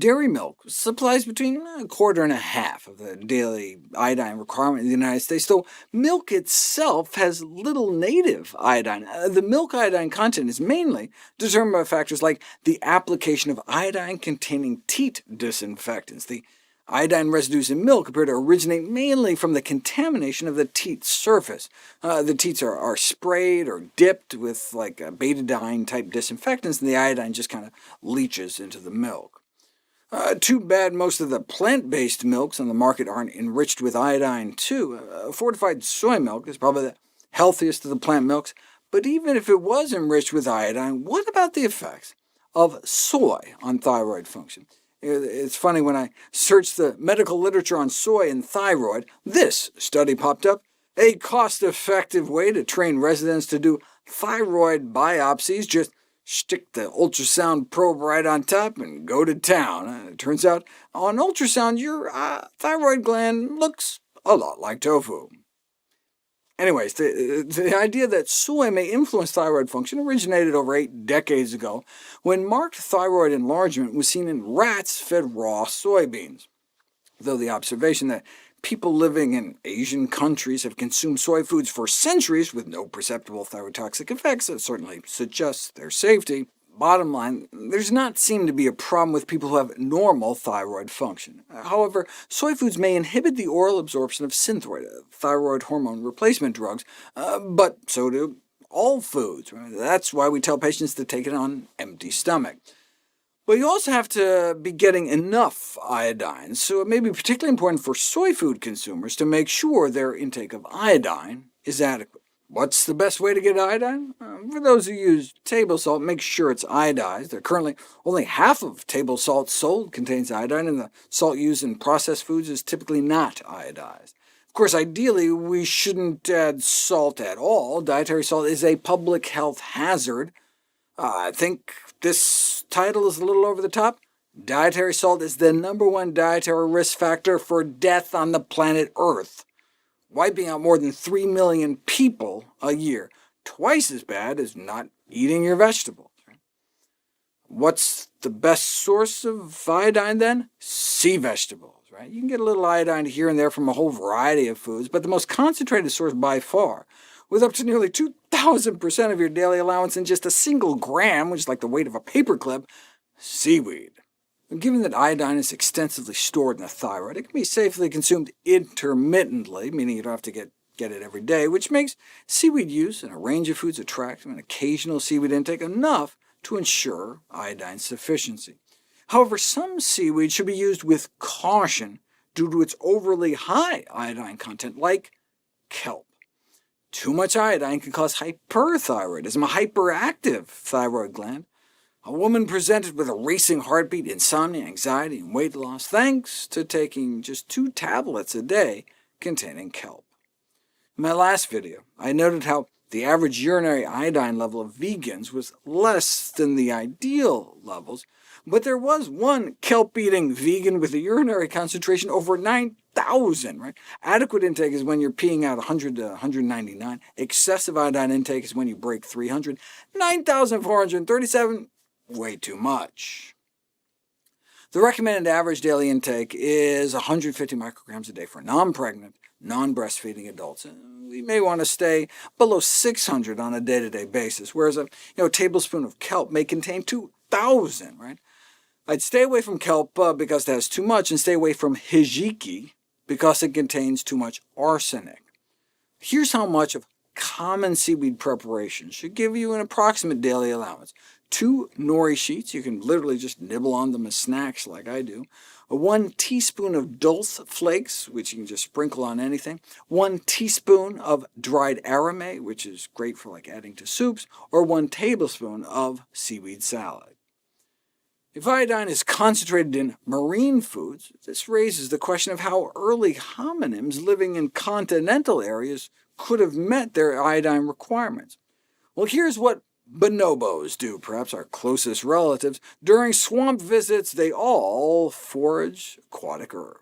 Dairy milk supplies between a quarter and a half of the daily iodine requirement in the United States, though milk itself has little native iodine. The milk iodine content is mainly determined by factors like the application of iodine-containing teat disinfectants. The iodine residues in milk appear to originate mainly from the contamination of the teat surface. The teats are sprayed or dipped with betadine-type disinfectants, and the iodine just kind of leaches into the milk. Too bad most of the plant-based milks on the market aren't enriched with iodine, too. Fortified soy milk is probably the healthiest of the plant milks, but even if it was enriched with iodine, what about the effects of soy on thyroid function? It's funny, when I searched the medical literature on soy and thyroid, this study popped up: a cost-effective way to train residents to do thyroid biopsies. Just stick the ultrasound probe right on top and go to town. It turns out, on ultrasound, your thyroid gland looks a lot like tofu. Anyways, the idea that soy may influence thyroid function originated over 8 decades ago, when marked thyroid enlargement was seen in rats fed raw soybeans. Though the observation that people living in Asian countries have consumed soy foods for centuries with no perceptible thyrotoxic effects certainly suggests their safety. Bottom line, there's not seemed to be a problem with people who have normal thyroid function. However, soy foods may inhibit the oral absorption of Synthroid, thyroid hormone replacement drugs, but so do all foods. Right? That's why we tell patients to take it on empty stomach. But you also have to be getting enough iodine, so it may be particularly important for soy food consumers to make sure their intake of iodine is adequate. What's the best way to get iodine? For those who use table salt, make sure it's iodized. Currently, only half of table salt sold contains iodine, and the salt used in processed foods is typically not iodized. Of course, ideally, we shouldn't add salt at all. Dietary salt is a public health hazard. I think this title is a little over the top. Dietary salt is the #1 dietary risk factor for death on the planet Earth, wiping out more than 3 million people a year, twice as bad as not eating your vegetables. What's the best source of iodine, then? Sea vegetables. Right? You can get a little iodine here and there from a whole variety of foods, but the most concentrated source by far, with up to nearly 2,000% of your daily allowance in just a single gram, which is like the weight of a paperclip, seaweed. Given that iodine is extensively stored in the thyroid, it can be safely consumed intermittently, meaning you don't have to get it every day, which makes seaweed use in a range of foods attractive, and occasional seaweed intake enough to ensure iodine sufficiency. However, some seaweed should be used with caution due to its overly high iodine content, like kelp. Too much iodine can cause hyperthyroidism, a hyperactive thyroid gland. A woman presented with a racing heartbeat, insomnia, anxiety, and weight loss, thanks to taking just 2 tablets a day containing kelp. In my last video, I noted how the average urinary iodine level of vegans was less than the ideal levels, but there was one kelp-eating vegan with a urinary concentration over 9,000. Right? Adequate intake is when you're peeing out 100 to 199. Excessive iodine intake is when you break 300. 9,437, way too much. The recommended average daily intake is 150 micrograms a day for non-pregnant, non-breastfeeding adults. We may want to stay below 600 on a day-to-day basis, whereas a tablespoon of kelp may contain 2,000. Right? I'd stay away from kelp because it has too much, and stay away from hijiki because it contains too much arsenic. Here's how much of common seaweed preparations should give you an approximate daily allowance. 2 nori sheets, you can literally just nibble on them as snacks like I do. 1 teaspoon of dulse flakes, which you can just sprinkle on anything. 1 teaspoon of dried aramay, which is great for adding to soups. Or 1 tablespoon of seaweed salad. If iodine is concentrated in marine foods, this raises the question of how early hominins living in continental areas could have met their iodine requirements. Well, here's what bonobos do, perhaps our closest relatives. During swamp visits, they all forage aquatic herbs.